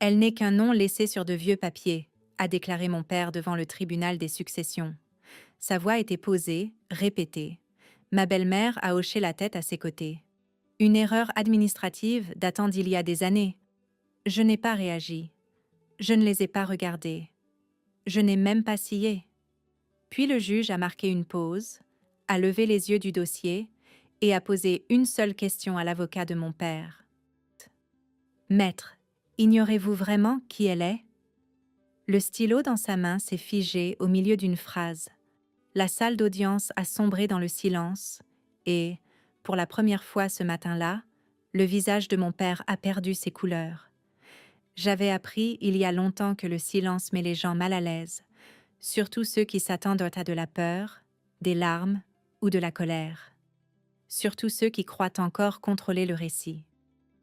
Elle n'est qu'un nom laissé sur de vieux papiers, a déclaré mon père devant le tribunal des successions. Sa voix était posée, répétée. Ma belle-mère a hoché la tête à ses côtés. Une erreur administrative datant d'il y a des années. Je n'ai pas réagi. Je ne les ai pas regardés. Je n'ai même pas scié. Puis le juge a marqué une pause, a levé les yeux du dossier et a posé une seule question à l'avocat de mon père. Maître, ignorez-vous vraiment qui elle est? Le stylo dans sa main s'est figé au milieu d'une phrase. La salle d'audience a sombré dans le silence et, pour la première fois ce matin-là, le visage de mon père a perdu ses couleurs. J'avais appris il y a longtemps que le silence met les gens mal à l'aise, surtout ceux qui s'attendent à de la peur, des larmes ou de la colère. Surtout ceux qui croient encore contrôler le récit.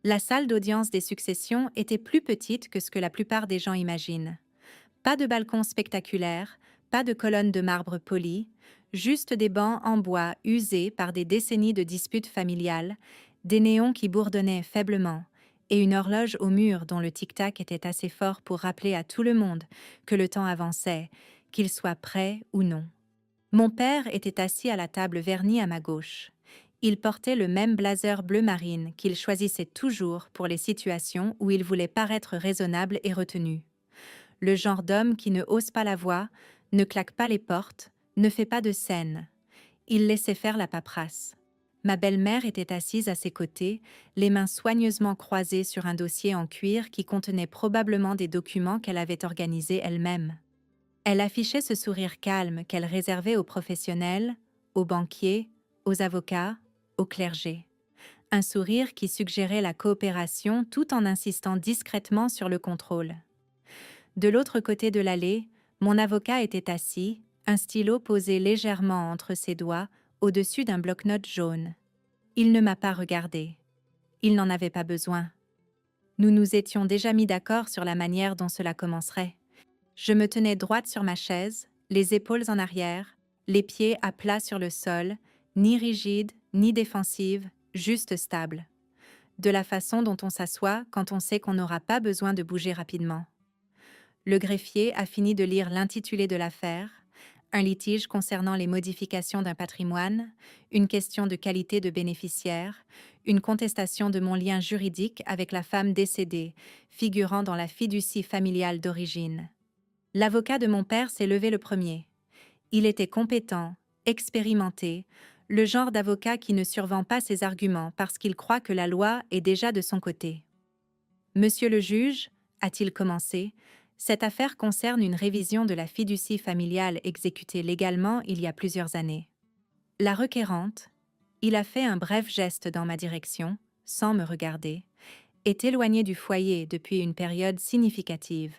La salle d'audience des successions était plus petite que ce que la plupart des gens imaginent. Pas de balcon spectaculaire, pas de colonnes de marbre poli, juste des bancs en bois usés par des décennies de disputes familiales, des néons qui bourdonnaient faiblement, et une horloge au mur dont le tic-tac était assez fort pour rappeler à tout le monde que le temps avançait, qu'il soit prêt ou non. Mon père était assis à la table vernie à ma gauche. Il portait le même blazer bleu marine qu'il choisissait toujours pour les situations où il voulait paraître raisonnable et retenu. Le genre d'homme qui ne hausse pas la voix, ne claque pas les portes, ne fait pas de scène. Il laissait faire la paperasse. Ma belle-mère était assise à ses côtés, les mains soigneusement croisées sur un dossier en cuir qui contenait probablement des documents qu'elle avait organisés elle-même. Elle affichait ce sourire calme qu'elle réservait aux professionnels, aux banquiers, aux avocats, au clergé. Un sourire qui suggérait la coopération tout en insistant discrètement sur le contrôle. De l'autre côté de l'allée, mon avocat était assis, un stylo posé légèrement entre ses doigts, au-dessus d'un bloc-notes jaune. Il ne m'a pas regardé. Il n'en avait pas besoin. Nous nous étions déjà mis d'accord sur la manière dont cela commencerait. Je me tenais droite sur ma chaise, les épaules en arrière, les pieds à plat sur le sol, ni rigide, ni défensive, juste stable. De la façon dont on s'assoit quand on sait qu'on n'aura pas besoin de bouger rapidement. Le greffier a fini de lire l'intitulé de l'affaire, un litige concernant les modifications d'un patrimoine, une question de qualité de bénéficiaire, une contestation de mon lien juridique avec la femme décédée, figurant dans la fiducie familiale d'origine. L'avocat de mon père s'est levé le premier. Il était compétent, expérimenté, le genre d'avocat qui ne survend pas ses arguments parce qu'il croit que la loi est déjà de son côté. « Monsieur le juge, a-t-il commencé, cette affaire concerne une révision de la fiducie familiale exécutée légalement il y a plusieurs années. La requérante, il a fait un bref geste dans ma direction, sans me regarder, est éloignée du foyer depuis une période significative.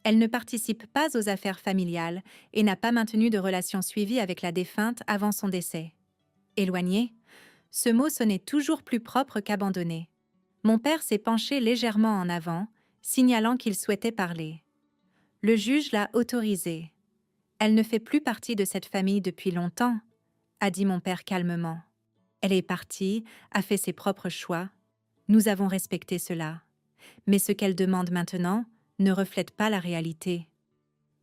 Elle ne participe pas aux affaires familiales et n'a pas maintenu de relations suivies avec la défunte avant son décès. Éloignée, ce mot sonnait toujours plus propre qu'abandonné. Mon père s'est penché légèrement en avant, signalant qu'il souhaitait parler. Le juge l'a autorisée. Elle ne fait plus partie de cette famille depuis longtemps, a dit mon père calmement. Elle est partie, a fait ses propres choix. Nous avons respecté cela. Mais ce qu'elle demande maintenant ne reflète pas la réalité.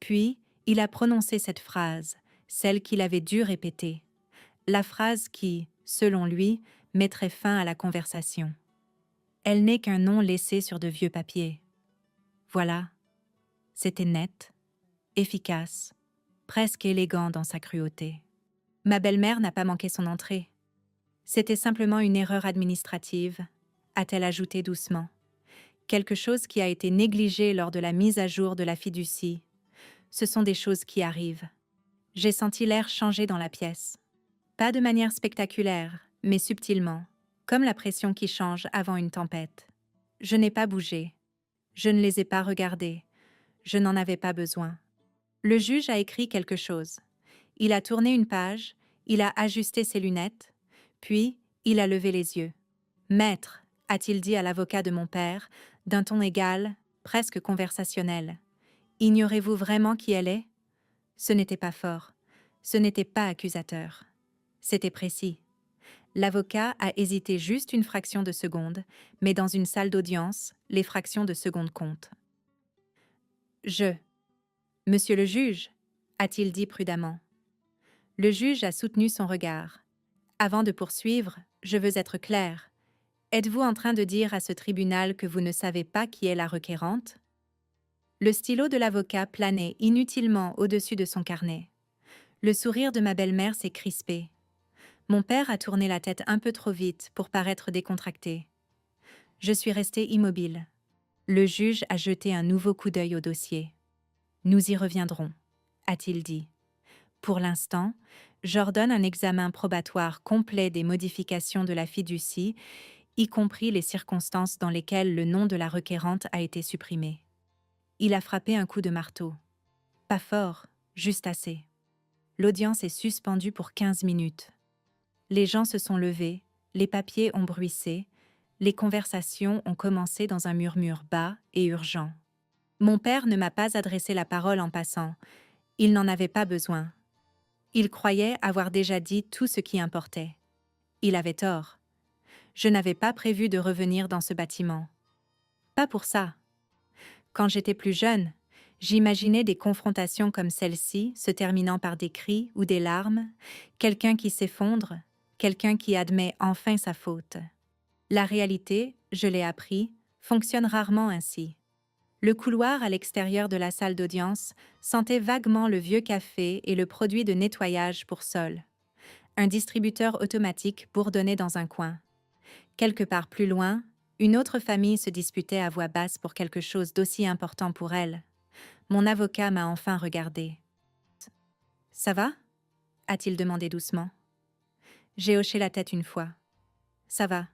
Puis, il a prononcé cette phrase, celle qu'il avait dû répéter. La phrase qui, selon lui, mettrait fin à la conversation. Elle n'est qu'un nom laissé sur de vieux papiers. Voilà. C'était net, efficace, presque élégant dans sa cruauté. Ma belle-mère n'a pas manqué son entrée. C'était simplement une erreur administrative, a-t-elle ajouté doucement. Quelque chose qui a été négligé lors de la mise à jour de la fiducie. Ce sont des choses qui arrivent. J'ai senti l'air changer dans la pièce. Pas de manière spectaculaire, mais subtilement, comme la pression qui change avant une tempête. Je n'ai pas bougé. Je ne les ai pas regardés. Je n'en avais pas besoin. Le juge a écrit quelque chose. Il a tourné une page, il a ajusté ses lunettes, puis il a levé les yeux. « Maître », a-t-il dit à l'avocat de mon père, d'un ton égal, presque conversationnel. « Ignorez-vous vraiment qui elle est ?» Ce n'était pas fort. Ce n'était pas accusateur. C'était précis. L'avocat a hésité juste une fraction de seconde, mais dans une salle d'audience, les fractions de seconde comptent. Je. Monsieur le juge, a-t-il dit prudemment. Le juge a soutenu son regard. Avant de poursuivre, je veux être clair. Êtes-vous en train de dire à ce tribunal que vous ne savez pas qui est la requérante? Le stylo de l'avocat planait inutilement au-dessus de son carnet. Le sourire de ma belle-mère s'est crispé. Mon père a tourné la tête un peu trop vite pour paraître décontracté. Je suis restée immobile. Le juge a jeté un nouveau coup d'œil au dossier. Nous y reviendrons, a-t-il dit. Pour l'instant, j'ordonne un examen probatoire complet des modifications de la fiducie, y compris les circonstances dans lesquelles le nom de la requérante a été supprimé. Il a frappé un coup de marteau. Pas fort, juste assez. L'audience est suspendue pour 15 minutes. Les gens se sont levés, les papiers ont bruissé, les conversations ont commencé dans un murmure bas et urgent. Mon père ne m'a pas adressé la parole en passant. Il n'en avait pas besoin. Il croyait avoir déjà dit tout ce qui importait. Il avait tort. Je n'avais pas prévu de revenir dans ce bâtiment. Pas pour ça. Quand j'étais plus jeune, j'imaginais des confrontations comme celle-ci se terminant par des cris ou des larmes, quelqu'un qui s'effondre, quelqu'un qui admet enfin sa faute. La réalité, je l'ai appris, fonctionne rarement ainsi. Le couloir à l'extérieur de la salle d'audience sentait vaguement le vieux café et le produit de nettoyage pour sol. Un distributeur automatique bourdonnait dans un coin. Quelque part plus loin, une autre famille se disputait à voix basse pour quelque chose d'aussi important pour elle. Mon avocat m'a enfin regardé. « Ça va » a-t-il demandé doucement. J'ai hoché la tête une fois. « Ça va. »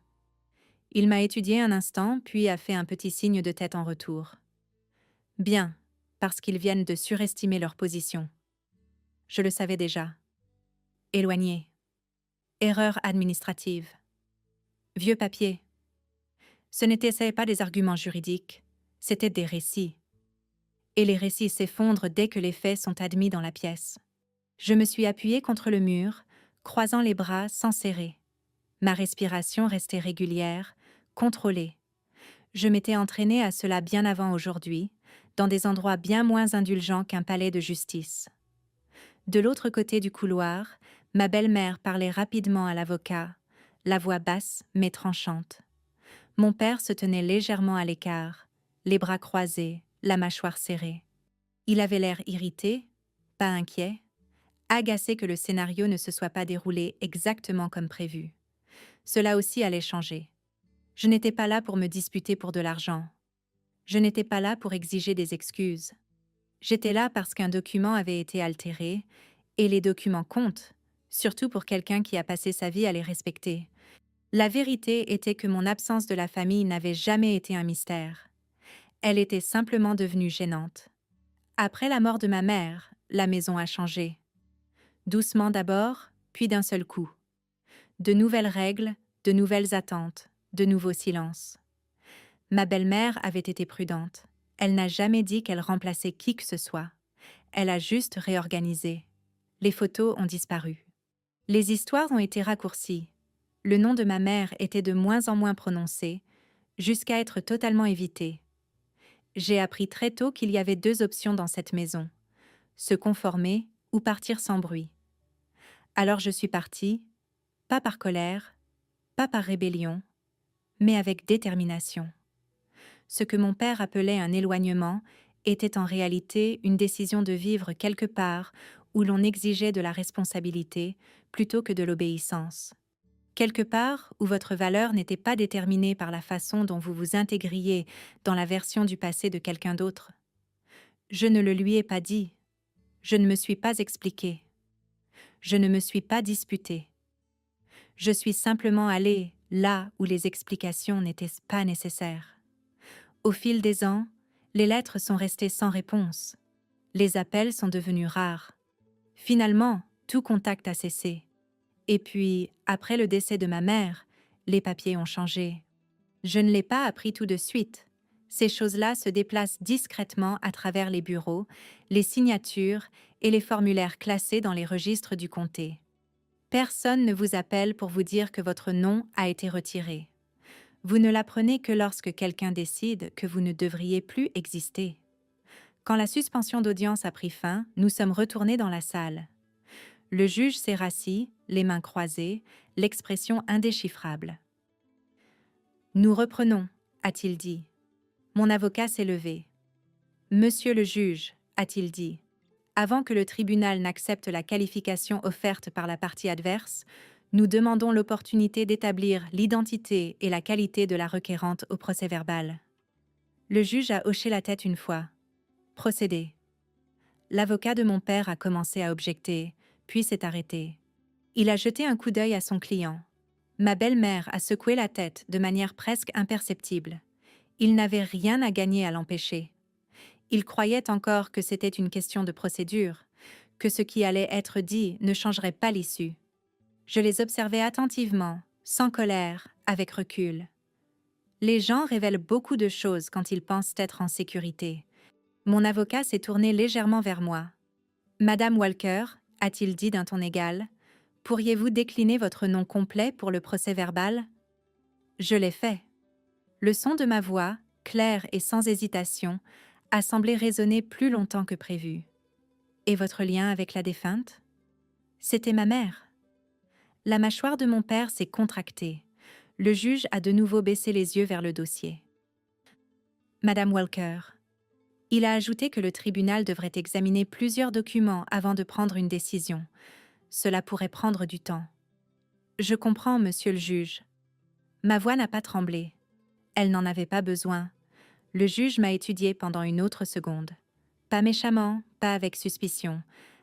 Il m'a étudié un instant, puis a fait un petit signe de tête en retour. « Bien, parce qu'ils viennent de surestimer leur position. » Je le savais déjà. Éloigné. Erreur administrative. Vieux papier. Ce n'étaient pas des arguments juridiques, c'étaient des récits. Et les récits s'effondrent dès que les faits sont admis dans la pièce. Je me suis appuyée contre le mur, croisant les bras sans serrer. Ma respiration restait régulière, contrôlée. Je m'étais entraînée à cela bien avant aujourd'hui, dans des endroits bien moins indulgents qu'un palais de justice. De l'autre côté du couloir, ma belle-mère parlait rapidement à l'avocat, la voix basse mais tranchante. Mon père se tenait légèrement à l'écart, les bras croisés, la mâchoire serrée. Il avait l'air irrité, pas inquiet, agacé que le scénario ne se soit pas déroulé exactement comme prévu. Cela aussi allait changer. Je n'étais pas là pour me disputer pour de l'argent. Je n'étais pas là pour exiger des excuses. J'étais là parce qu'un document avait été altéré, et les documents comptent, surtout pour quelqu'un qui a passé sa vie à les respecter. La vérité était que mon absence de la famille n'avait jamais été un mystère. Elle était simplement devenue gênante. Après la mort de ma mère, la maison a changé. Doucement d'abord, puis d'un seul coup. De nouvelles règles, de nouvelles attentes, de nouveaux silences. Ma belle-mère avait été prudente. Elle n'a jamais dit qu'elle remplaçait qui que ce soit. Elle a juste réorganisé. Les photos ont disparu. Les histoires ont été raccourcies. Le nom de ma mère était de moins en moins prononcé, jusqu'à être totalement évité. J'ai appris très tôt qu'il y avait 2 options dans cette maison, se conformer ou partir sans bruit. Alors je suis partie, pas par colère, pas par rébellion, mais avec détermination. Ce que mon père appelait un éloignement était en réalité une décision de vivre quelque part où l'on exigeait de la responsabilité plutôt que de l'obéissance. Quelque part où votre valeur n'était pas déterminée par la façon dont vous vous intégriez dans la version du passé de quelqu'un d'autre. Je ne le lui ai pas dit. Je ne me suis pas expliquée. Je ne me suis pas disputée. Je suis simplement allée là où les explications n'étaient pas nécessaires. Au fil des ans, les lettres sont restées sans réponse. Les appels sont devenus rares. Finalement, tout contact a cessé. Et puis, après le décès de ma mère, les papiers ont changé. Je ne l'ai pas appris tout de suite. Ces choses-là se déplacent discrètement à travers les bureaux, les signatures et les formulaires classés dans les registres du comté. Personne ne vous appelle pour vous dire que votre nom a été retiré. Vous ne l'apprenez que lorsque quelqu'un décide que vous ne devriez plus exister. Quand la suspension d'audience a pris fin, nous sommes retournés dans la salle. Le juge s'est rassis, les mains croisées, l'expression indéchiffrable. « Nous reprenons », a-t-il dit. Mon avocat s'est levé. « Monsieur le juge », a-t-il dit, « avant que le tribunal n'accepte la qualification offerte par la partie adverse, nous demandons l'opportunité d'établir l'identité et la qualité de la requérante au procès-verbal. » Le juge a hoché la tête une fois. « Procédez. » L'avocat de mon père a commencé à objecter, puis s'est arrêté. Il a jeté un coup d'œil à son client. Ma belle-mère a secoué la tête de manière presque imperceptible. Il n'avait rien à gagner à l'empêcher. Il croyait encore que c'était une question de procédure, que ce qui allait être dit ne changerait pas l'issue. Je les observais attentivement, sans colère, avec recul. Les gens révèlent beaucoup de choses quand ils pensent être en sécurité. Mon avocat s'est tourné légèrement vers moi. « Madame Walker », a-t-il dit d'un ton égal, « pourriez-vous décliner votre nom complet pour le procès-verbal » Je l'ai fait. Le son de ma voix, clair et sans hésitation, a semblé résonner plus longtemps que prévu. « Et votre lien avec la défunte » ? C'était ma mère. La mâchoire de mon père s'est contractée. Le juge a de nouveau baissé les yeux vers le dossier. « Madame Walker », il a ajouté que le tribunal devrait examiner plusieurs documents avant de prendre une décision. Cela pourrait prendre du temps. « Je comprends, monsieur le juge. » Ma voix n'a pas tremblé. Elle n'en avait pas besoin. Le juge m'a étudié pendant une autre seconde. Pas méchamment, pas avec suspicion,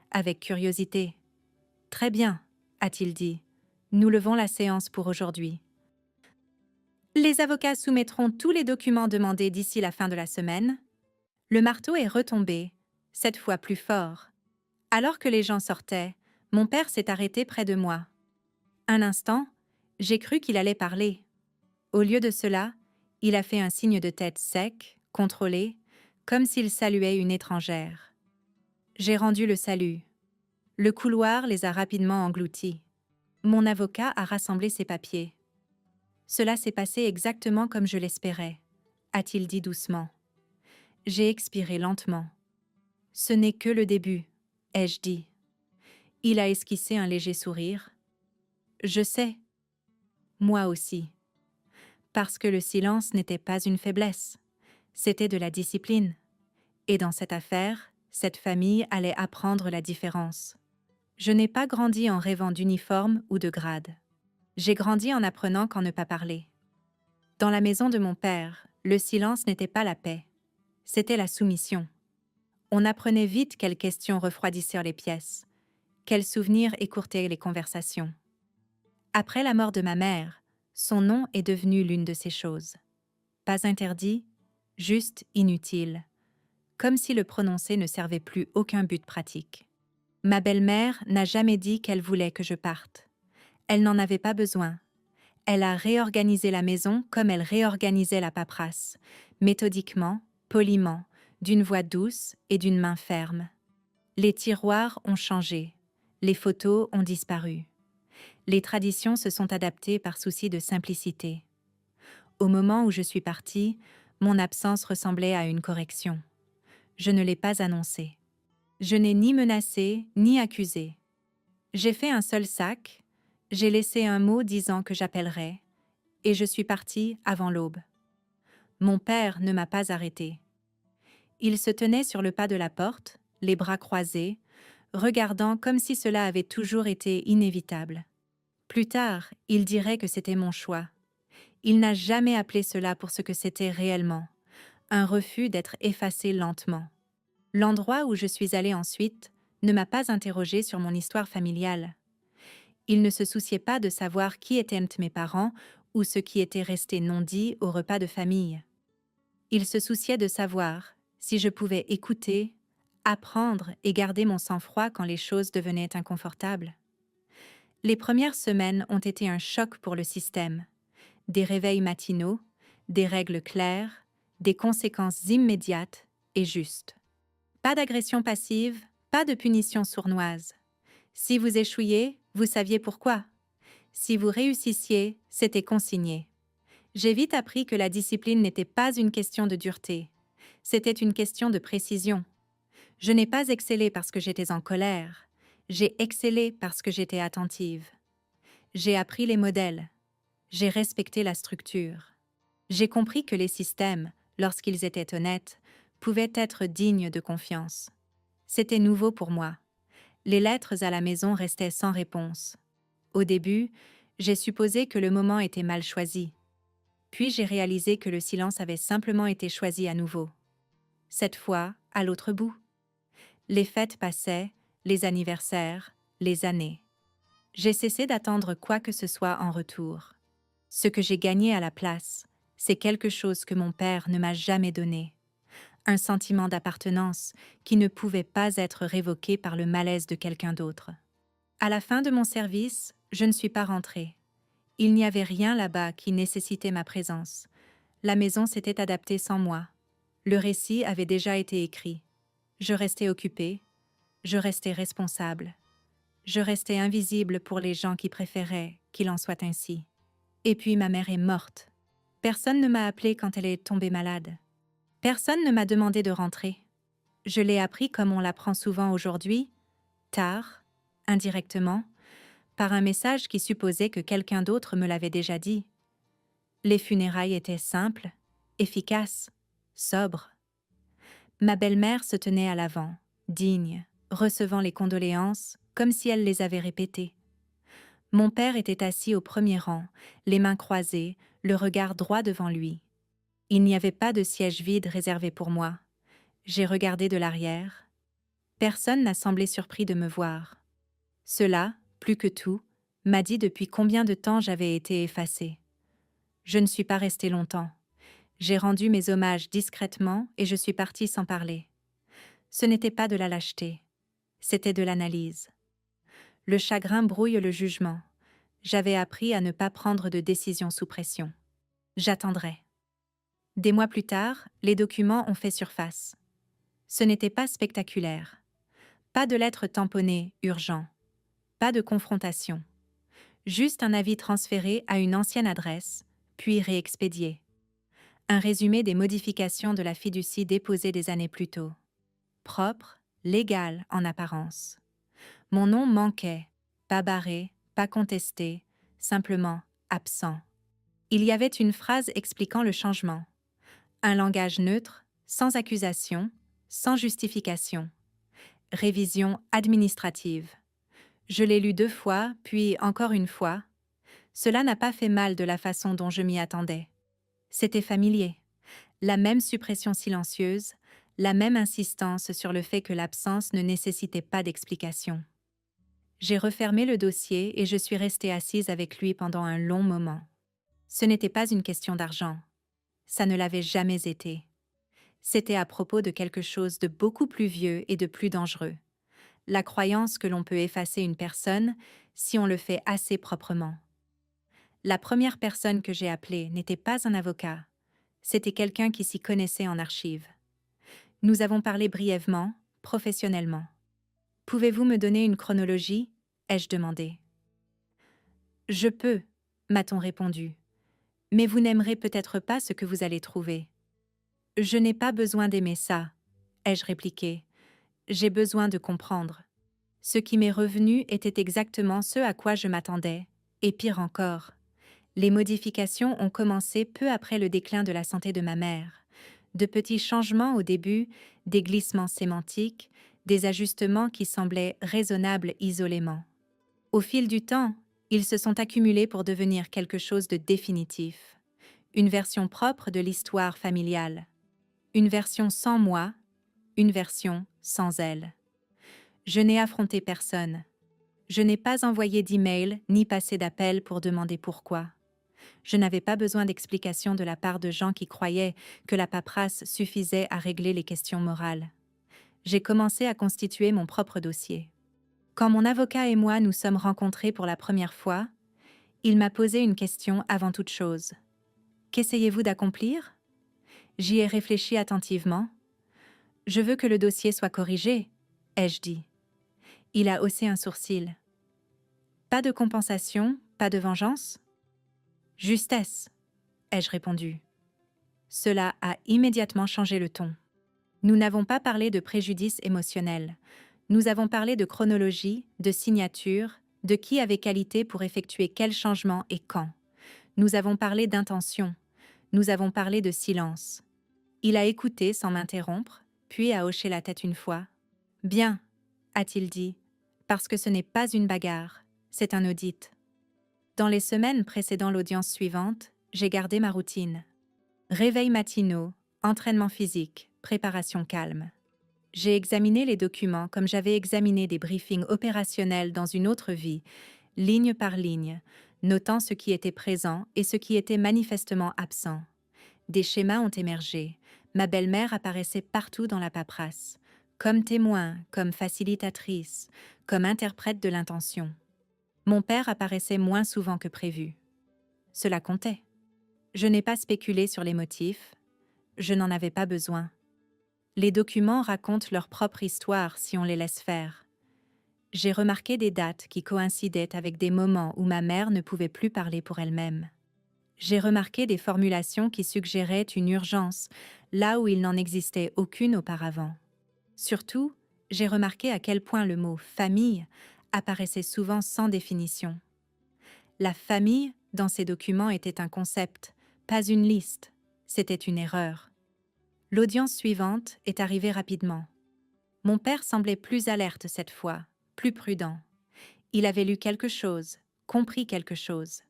avec curiosité. « Très bien, » a-t-il dit. « Nous levons la séance pour aujourd'hui. » Les avocats soumettront tous les documents demandés d'ici la fin de la semaine. Le marteau est retombé, cette fois plus fort. Alors que les gens sortaient, mon père s'est arrêté près de moi. Un instant, j'ai cru qu'il allait parler. Au lieu de cela, il a fait un signe de tête sec, contrôlé, comme s'il saluait une étrangère. J'ai rendu le salut. Le couloir les a rapidement engloutis. Mon avocat a rassemblé ses papiers. « Cela s'est passé exactement comme je l'espérais », a-t-il dit doucement. J'ai expiré lentement. « Ce n'est que le début », ai-je dit. Il a esquissé un léger sourire. « Je sais. » Moi aussi. Parce que le silence n'était pas une faiblesse, c'était de la discipline. Et dans cette affaire, cette famille allait apprendre la différence. Je n'ai pas grandi en rêvant d'uniforme ou de grade. J'ai grandi en apprenant qu'en ne pas parler. Dans la maison de mon père, le silence n'était pas la paix. C'était la soumission. On apprenait vite quelles questions refroidissèrent les pièces, quels souvenirs écourtaient les conversations. Après la mort de ma mère, son nom est devenu l'une de ces choses. Pas interdit, juste inutile, comme si le prononcer ne servait plus aucun but pratique. Ma belle-mère n'a jamais dit qu'elle voulait que je parte. Elle n'en avait pas besoin. Elle a réorganisé la maison comme elle réorganisait la paperasse, méthodiquement, poliment, d'une voix douce et d'une main ferme. Les tiroirs ont changé, les photos ont disparu. Les traditions se sont adaptées par souci de simplicité. Au moment où je suis partie, mon absence ressemblait à une correction. Je ne l'ai pas annoncée. Je n'ai ni menacé, ni accusé. J'ai fait un seul sac, j'ai laissé un mot disant que j'appellerais, et je suis partie avant l'aube. Mon père ne m'a pas arrêtée. Il se tenait sur le pas de la porte, les bras croisés, regardant comme si cela avait toujours été inévitable. Plus tard, il dirait que c'était mon choix. Il n'a jamais appelé cela pour ce que c'était réellement, un refus d'être effacé lentement. L'endroit où je suis allée ensuite ne m'a pas interrogée sur mon histoire familiale. Il ne se souciait pas de savoir qui étaient mes parents ou ce qui était resté non dit au repas de famille. Il se souciait de savoir si je pouvais écouter, apprendre et garder mon sang-froid quand les choses devenaient inconfortables. Les premières semaines ont été un choc pour le système. Des réveils matinaux, des règles claires, des conséquences immédiates et justes. Pas d'agression passive, pas de punition sournoise. Si vous échouiez, vous saviez pourquoi. Si vous réussissiez, c'était consigné. J'ai vite appris que la discipline n'était pas une question de dureté. C'était une question de précision. Je n'ai pas excellé parce que j'étais en colère. J'ai excellé parce que j'étais attentive. J'ai appris les modèles. J'ai respecté la structure. J'ai compris que les systèmes, lorsqu'ils étaient honnêtes, pouvaient être dignes de confiance. C'était nouveau pour moi. Les lettres à la maison restaient sans réponse. Au début, j'ai supposé que le moment était mal choisi. Puis j'ai réalisé que le silence avait simplement été choisi à nouveau. Cette fois, à l'autre bout. Les fêtes passaient, les anniversaires, les années. J'ai cessé d'attendre quoi que ce soit en retour. Ce que j'ai gagné à la place, c'est quelque chose que mon père ne m'a jamais donné. Un sentiment d'appartenance qui ne pouvait pas être révoqué par le malaise de quelqu'un d'autre. À la fin de mon service, je ne suis pas rentrée. Il n'y avait rien là-bas qui nécessitait ma présence. La maison s'était adaptée sans moi. Le récit avait déjà été écrit. Je restais occupée. Je restais responsable. Je restais invisible pour les gens qui préféraient qu'il en soit ainsi. Et puis ma mère est morte. Personne ne m'a appelée quand elle est tombée malade. Personne ne m'a demandé de rentrer. Je l'ai appris comme on l'apprend souvent aujourd'hui, tard, indirectement, par un message qui supposait que quelqu'un d'autre me l'avait déjà dit. Les funérailles étaient simples, efficaces, sobres. Ma belle-mère se tenait à l'avant, digne, recevant les condoléances comme si elle les avait répétées. Mon père était assis au premier rang, les mains croisées, le regard droit devant lui. Il n'y avait pas de siège vide réservé pour moi. J'ai regardé de l'arrière. Personne n'a semblé surpris de me voir. Cela, plus que tout, m'a dit depuis combien de temps j'avais été effacée. Je ne suis pas restée longtemps. J'ai rendu mes hommages discrètement et je suis partie sans parler. Ce n'était pas de la lâcheté, c'était de l'analyse. Le chagrin brouille le jugement. J'avais appris à ne pas prendre de décision sous pression. J'attendrai. Des mois plus tard, les documents ont fait surface. Ce n'était pas spectaculaire. Pas de lettres tamponnées, urgent. Pas de confrontation. Juste un avis transféré à une ancienne adresse, puis réexpédié. Un résumé des modifications de la fiducie déposée des années plus tôt. Propre, légal en apparence. Mon nom manquait, pas barré, pas contesté, simplement absent. Il y avait une phrase expliquant le changement. Un langage neutre, sans accusation, sans justification. Révision administrative. Je l'ai lu 2 fois, puis encore une fois. Cela n'a pas fait mal de la façon dont je m'y attendais. C'était familier. La même suppression silencieuse, la même insistance sur le fait que l'absence ne nécessitait pas d'explication. J'ai refermé le dossier et je suis restée assise avec lui pendant un long moment. Ce n'était pas une question d'argent. Ça ne l'avait jamais été. C'était à propos de quelque chose de beaucoup plus vieux et de plus dangereux. La croyance que l'on peut effacer une personne si on le fait assez proprement. La première personne que j'ai appelée n'était pas un avocat. C'était quelqu'un qui s'y connaissait en archives. Nous avons parlé brièvement, professionnellement. « Pouvez-vous me donner une chronologie ?» ai-je demandé. « Je peux », m'a-t-on répondu. « Mais vous n'aimerez peut-être pas ce que vous allez trouver. »« Je n'ai pas besoin d'aimer ça », ai-je répliqué. « J'ai besoin de comprendre. » Ce qui m'est revenu était exactement ce à quoi je m'attendais, et pire encore. Les modifications ont commencé peu après le déclin de la santé de ma mère. De petits changements au début, des glissements sémantiques, des ajustements qui semblaient raisonnables isolément. Au fil du temps, ils se sont accumulés pour devenir quelque chose de définitif. Une version propre de l'histoire familiale. Une version sans moi, une version sans elle. Je n'ai affronté personne. Je n'ai pas envoyé d'email ni passé d'appel pour demander pourquoi. Je n'avais pas besoin d'explications de la part de gens qui croyaient que la paperasse suffisait à régler les questions morales. J'ai commencé à constituer mon propre dossier. Quand mon avocat et moi nous sommes rencontrés pour la première fois, il m'a posé une question avant toute chose. « Qu'essayez-vous d'accomplir ?» J'y ai réfléchi attentivement. « Je veux que le dossier soit corrigé », ai-je dit. Il a haussé un sourcil. « Pas de compensation, pas de vengeance ?»« Justesse », ai-je répondu. Cela a immédiatement changé le ton. Nous n'avons pas parlé de préjudice émotionnel. Nous avons parlé de chronologie, de signature, de qui avait qualité pour effectuer quel changement et quand. Nous avons parlé d'intention. Nous avons parlé de silence. Il a écouté sans m'interrompre, puis a hoché la tête une fois. « Bien », a-t-il dit, parce que ce n'est pas une bagarre, c'est un audit. Dans les semaines précédant l'audience suivante, j'ai gardé ma routine. Réveils matinaux, entraînement physique, préparation calme. J'ai examiné les documents comme j'avais examiné des briefings opérationnels dans une autre vie, ligne par ligne, notant ce qui était présent et ce qui était manifestement absent. Des schémas ont émergé. Ma belle-mère apparaissait partout dans la paperasse, comme témoin, comme facilitatrice, comme interprète de l'intention. Mon père apparaissait moins souvent que prévu. Cela comptait. Je n'ai pas spéculé sur les motifs. Je n'en avais pas besoin. Les documents racontent leur propre histoire si on les laisse faire. J'ai remarqué des dates qui coïncidaient avec des moments où ma mère ne pouvait plus parler pour elle-même. J'ai remarqué des formulations qui suggéraient une urgence, là où il n'en existait aucune auparavant. Surtout, j'ai remarqué à quel point le mot « famille » apparaissait souvent sans définition. La famille, dans ces documents, était un concept, pas une liste. C'était une erreur. L'audience suivante est arrivée rapidement. Mon père semblait plus alerte cette fois, plus prudent. Il avait lu quelque chose, compris quelque chose.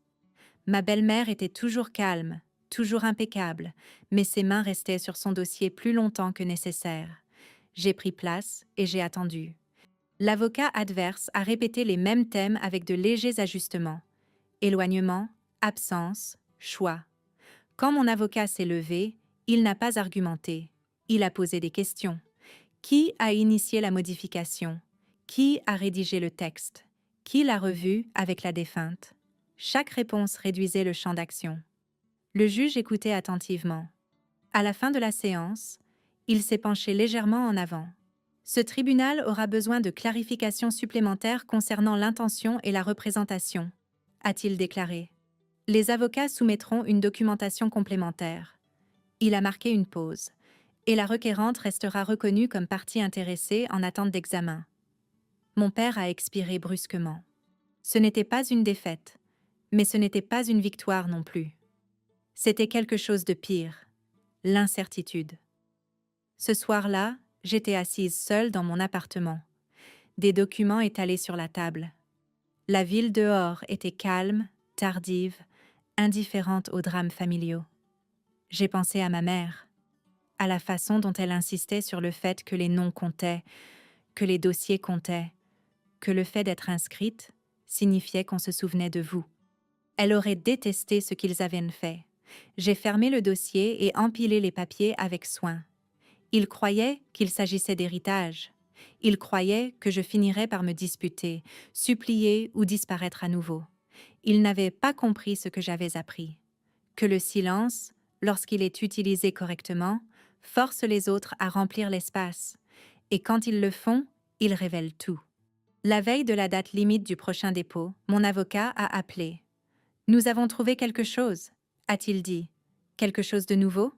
Ma belle-mère était toujours calme, toujours impeccable, mais ses mains restaient sur son dossier plus longtemps que nécessaire. J'ai pris place et j'ai attendu. L'avocat adverse a répété les mêmes thèmes avec de légers ajustements. Éloignement, absence, choix. Quand mon avocat s'est levé, il n'a pas argumenté. Il a posé des questions. Qui a initié la modification? Qui a rédigé le texte? Qui l'a revu avec la défunte? Chaque réponse réduisait le champ d'action. Le juge écoutait attentivement. À la fin de la séance, il s'est penché légèrement en avant. Ce tribunal aura besoin de clarifications supplémentaires concernant l'intention et la représentation, a-t-il déclaré. Les avocats soumettront une documentation complémentaire. Il a marqué une pause, et la requérante restera reconnue comme partie intéressée en attente d'examen. Mon père a expiré brusquement. Ce n'était pas une défaite, mais ce n'était pas une victoire non plus. C'était quelque chose de pire, l'incertitude. Ce soir-là, j'étais assise seule dans mon appartement, des documents étalés sur la table. La ville dehors était calme, tardive, indifférente aux drames familiaux. J'ai pensé à ma mère, à la façon dont elle insistait sur le fait que les noms comptaient, que les dossiers comptaient, que le fait d'être inscrite signifiait qu'on se souvenait de vous. Elle aurait détesté ce qu'ils avaient fait. J'ai fermé le dossier et empilé les papiers avec soin. Ils croyaient qu'il s'agissait d'héritage. Ils croyaient que je finirais par me disputer, supplier ou disparaître à nouveau. Ils n'avaient pas compris ce que j'avais appris. Que le silence, lorsqu'il est utilisé correctement, force les autres à remplir l'espace. Et quand ils le font, ils révèlent tout. La veille de la date limite du prochain dépôt, mon avocat a appelé. « Nous avons trouvé quelque chose », a-t-il dit. « Quelque chose de nouveau ?»«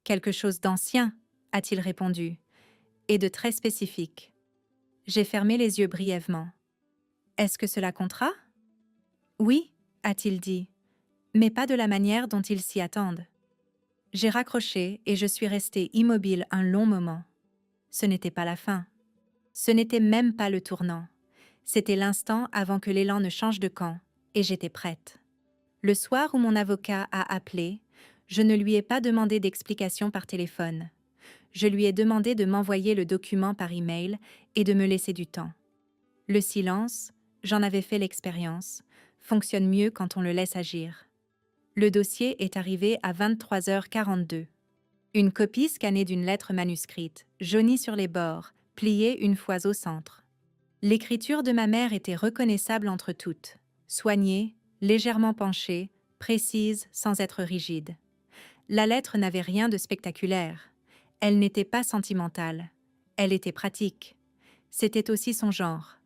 Quelque chose d'ancien », a-t-il répondu, et de très spécifique. J'ai fermé les yeux brièvement. « Est-ce que cela comptera ?»« Oui », a-t-il dit, mais pas de la manière dont ils s'y attendent. J'ai raccroché et je suis restée immobile un long moment. Ce n'était pas la fin. Ce n'était même pas le tournant. C'était l'instant avant que l'élan ne change de camp, et j'étais prête. Le soir où mon avocat a appelé, je ne lui ai pas demandé d'explication par téléphone. Je lui ai demandé de m'envoyer le document par email et de me laisser du temps. Le silence, j'en avais fait l'expérience, fonctionne mieux quand on le laisse agir. Le dossier est arrivé à 23h42. Une copie scannée d'une lettre manuscrite, jaunie sur les bords, pliée une fois au centre. L'écriture de ma mère était reconnaissable entre toutes, soignée, légèrement penchée, précise sans être rigide. La lettre n'avait rien de spectaculaire. Elle n'était pas sentimentale. Elle était pratique. C'était aussi son genre.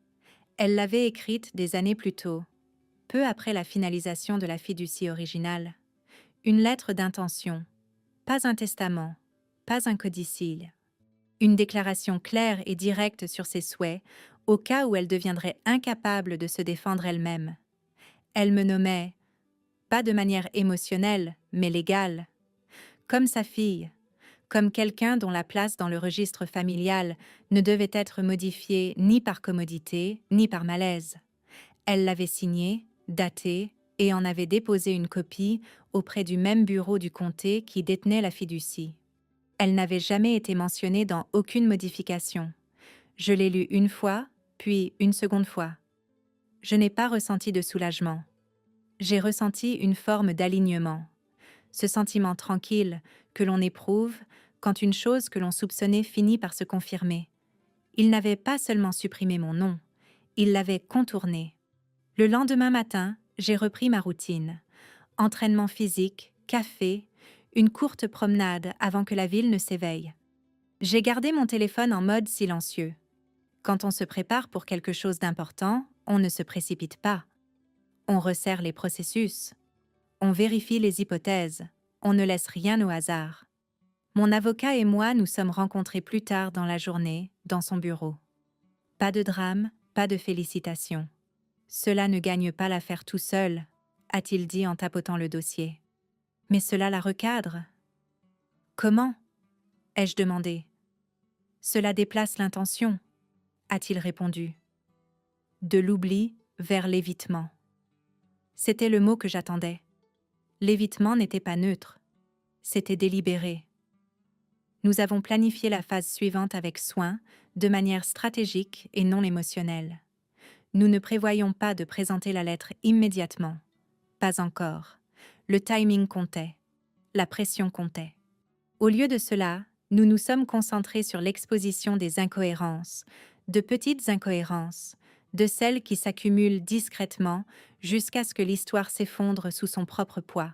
Elle l'avait écrite des années plus tôt, peu après la finalisation de la fiducie originale. Une lettre d'intention, pas un testament, pas un codicille. Une déclaration claire et directe sur ses souhaits, au cas où elle deviendrait incapable de se défendre elle-même. Elle me nommait, pas de manière émotionnelle, mais légale, comme sa fille, comme quelqu'un dont la place dans le registre familial ne devait être modifiée ni par commodité, ni par malaise. Elle l'avait signé, daté, et en avait déposé une copie auprès du même bureau du comté qui détenait la fiducie. Elle n'avait jamais été mentionnée dans aucune modification. Je l'ai lue une fois, puis une seconde fois. Je n'ai pas ressenti de soulagement. J'ai ressenti une forme d'alignement. Ce sentiment tranquille que l'on éprouve quand une chose que l'on soupçonnait finit par se confirmer. Il n'avait pas seulement supprimé mon nom, il l'avait contourné. Le lendemain matin, j'ai repris ma routine. Entraînement physique, café, une courte promenade avant que la ville ne s'éveille. J'ai gardé mon téléphone en mode silencieux. Quand on se prépare pour quelque chose d'important, on ne se précipite pas. On resserre les processus. On vérifie les hypothèses. On ne laisse rien au hasard. Mon avocat et moi nous sommes rencontrés plus tard dans la journée, dans son bureau. Pas de drame, pas de félicitations. Cela ne gagne pas l'affaire tout seul, a-t-il dit en tapotant le dossier. Mais cela la recadre. Comment ? Ai-je demandé. Cela déplace l'intention, a-t-il répondu. De l'oubli vers l'évitement. C'était le mot que j'attendais. L'évitement n'était pas neutre. C'était délibéré. Nous avons planifié la phase suivante avec soin, de manière stratégique et non émotionnelle. Nous ne prévoyons pas de présenter la lettre immédiatement. Pas encore. Le timing comptait. La pression comptait. Au lieu de cela, nous nous sommes concentrés sur l'exposition des incohérences, de petites incohérences, de celles qui s'accumulent discrètement jusqu'à ce que l'histoire s'effondre sous son propre poids.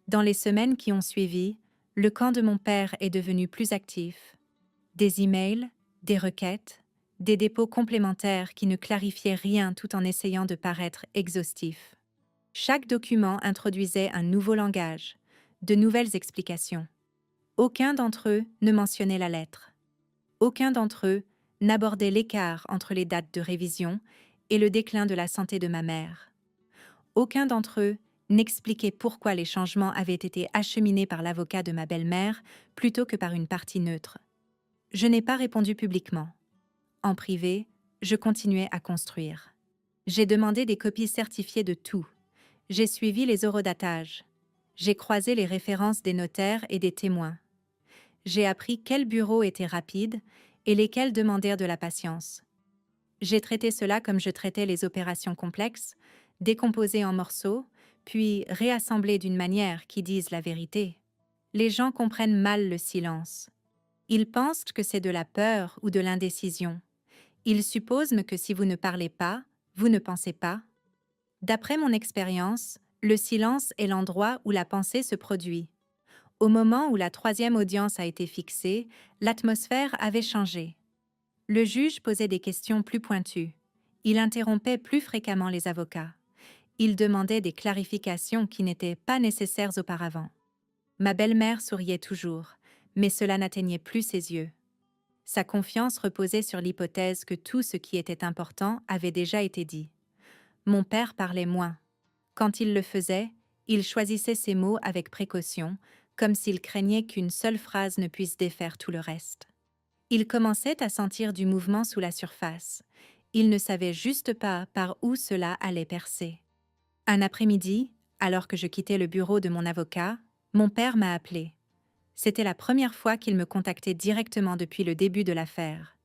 Dans les semaines qui ont suivi, le camp de mon père est devenu plus actif. Des emails, des requêtes, des dépôts complémentaires qui ne clarifiaient rien tout en essayant de paraître exhaustifs. Chaque document introduisait un nouveau langage, de nouvelles explications. Aucun d'entre eux ne mentionnait la lettre. Aucun d'entre eux n'abordait l'écart entre les dates de révision et le déclin de la santé de ma mère. Aucun d'entre eux n'expliquait pourquoi les changements avaient été acheminés par l'avocat de ma belle-mère plutôt que par une partie neutre. Je n'ai pas répondu publiquement. En privé, je continuais à construire. J'ai demandé des copies certifiées de tout. J'ai suivi les horodatages. J'ai croisé les références des notaires et des témoins. J'ai appris quels bureaux étaient rapides et lesquels demandèrent de la patience. J'ai traité cela comme je traitais les opérations complexes, décomposées en morceaux, puis réassemblées d'une manière qui dise la vérité. Les gens comprennent mal le silence. Ils pensent que c'est de la peur ou de l'indécision. Ils supposent que si vous ne parlez pas, vous ne pensez pas. D'après mon expérience, le silence est l'endroit où la pensée se produit. Au moment où la troisième audience a été fixée, l'atmosphère avait changé. Le juge posait des questions plus pointues. Il interrompait plus fréquemment les avocats. Il demandait des clarifications qui n'étaient pas nécessaires auparavant. Ma belle-mère souriait toujours, mais cela n'atteignait plus ses yeux. Sa confiance reposait sur l'hypothèse que tout ce qui était important avait déjà été dit. Mon père parlait moins. Quand il le faisait, il choisissait ses mots avec précaution, comme s'il craignait qu'une seule phrase ne puisse défaire tout le reste. Il commençait à sentir du mouvement sous la surface. Il ne savait juste pas par où cela allait percer. Un après-midi, alors que je quittais le bureau de mon avocat, mon père m'a appelé. C'était la première fois qu'il me contactait directement depuis le début de l'affaire.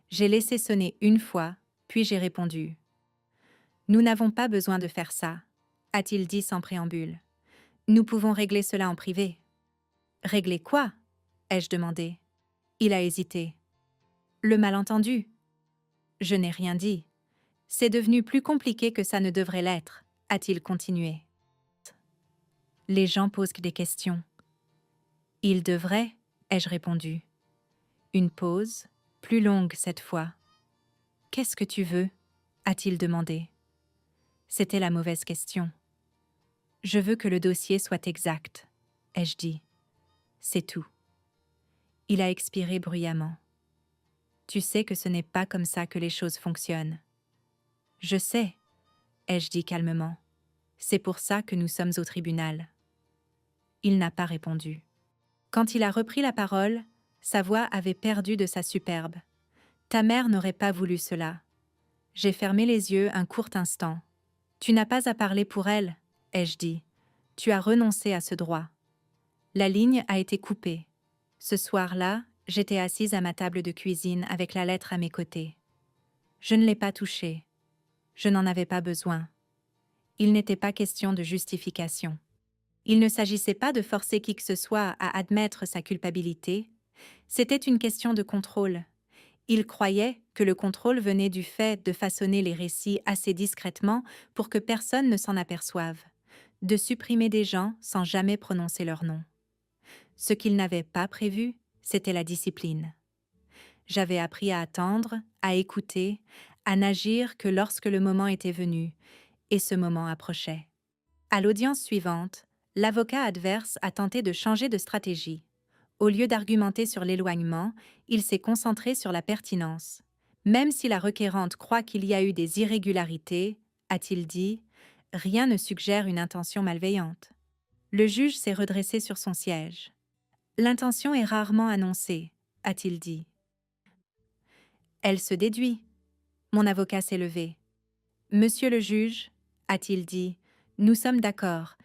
J'ai laissé sonner une fois, puis j'ai répondu. « Nous n'avons pas besoin de faire ça », a-t-il dit sans préambule. « Nous pouvons régler cela en privé. »« Régler quoi ?» ai-je demandé. Il a hésité. « Le malentendu. » Je n'ai rien dit. « C'est devenu plus compliqué que ça ne devrait l'être », a-t-il continué. Les gens posent des questions. « Ils devraient », ai-je répondu. Une pause, plus longue cette fois. « Qu'est-ce que tu veux ?» a-t-il demandé. C'était la mauvaise question. « Je veux que le dossier soit exact », ai-je dit. C'est tout. Il a expiré bruyamment. Tu sais que ce n'est pas comme ça que les choses fonctionnent. Je sais, ai-je dit calmement. C'est pour ça que nous sommes au tribunal. Il n'a pas répondu. Quand il a repris la parole, sa voix avait perdu de sa superbe. Ta mère n'aurait pas voulu cela. J'ai fermé les yeux un court instant. Tu n'as pas à parler pour elle, ai-je dit. Tu as renoncé à ce droit. La ligne a été coupée. Ce soir-là, j'étais assise à ma table de cuisine avec la lettre à mes côtés. Je ne l'ai pas touchée. Je n'en avais pas besoin. Il n'était pas question de justification. Il ne s'agissait pas de forcer qui que ce soit à admettre sa culpabilité. C'était une question de contrôle. Il croyait que le contrôle venait du fait de façonner les récits assez discrètement pour que personne ne s'en aperçoive, de supprimer des gens sans jamais prononcer leur nom. Ce qu'il n'avait pas prévu, c'était la discipline. J'avais appris à attendre, à écouter, à n'agir que lorsque le moment était venu, et ce moment approchait. À l'audience suivante, l'avocat adverse a tenté de changer de stratégie. Au lieu d'argumenter sur l'éloignement, il s'est concentré sur la pertinence. Même si la requérante croit qu'il y a eu des irrégularités, a-t-il dit, rien ne suggère une intention malveillante. Le juge s'est redressé sur son siège. L'intention est rarement annoncée, a-t-il dit. Elle se déduit. Mon avocat s'est levé. Monsieur le juge, a-t-il dit, nous sommes d'accord,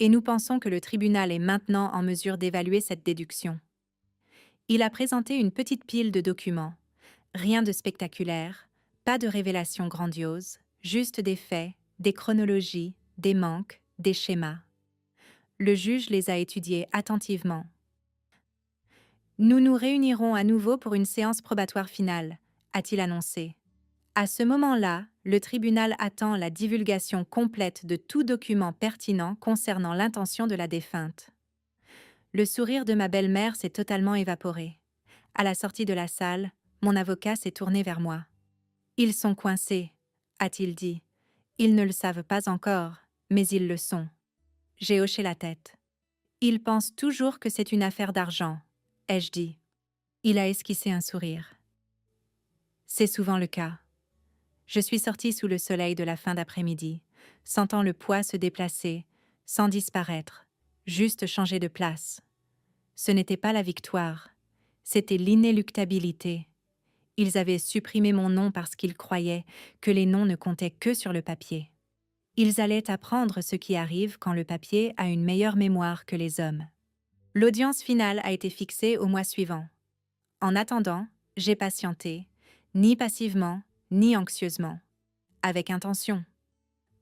et nous pensons que le tribunal est maintenant en mesure d'évaluer cette déduction. Il a présenté une petite pile de documents. Rien de spectaculaire, pas de révélations grandioses, juste des faits, des chronologies, des manques, des schémas. Le juge les a étudiés attentivement. Nous nous réunirons à nouveau pour une séance probatoire finale, a-t-il annoncé. À ce moment-là, le tribunal attend la divulgation complète de tout document pertinent concernant l'intention de la défunte. Le sourire de ma belle-mère s'est totalement évaporé. À la sortie de la salle, mon avocat s'est tourné vers moi. « Ils sont coincés », a-t-il dit. « Ils ne le savent pas encore, mais ils le sont. » J'ai hoché la tête. « Ils pensent toujours que c'est une affaire d'argent », ai-je dit. Il a esquissé un sourire. « C'est souvent le cas. » Je suis sortie sous le soleil de la fin d'après-midi, sentant le poids se déplacer, sans disparaître, juste changer de place. Ce n'était pas la victoire, c'était l'inéluctabilité. Ils avaient supprimé mon nom parce qu'ils croyaient que les noms ne comptaient que sur le papier. Ils allaient apprendre ce qui arrive quand le papier a une meilleure mémoire que les hommes. L'audience finale a été fixée au mois suivant. En attendant, j'ai patienté, ni passivement, ni anxieusement, avec intention.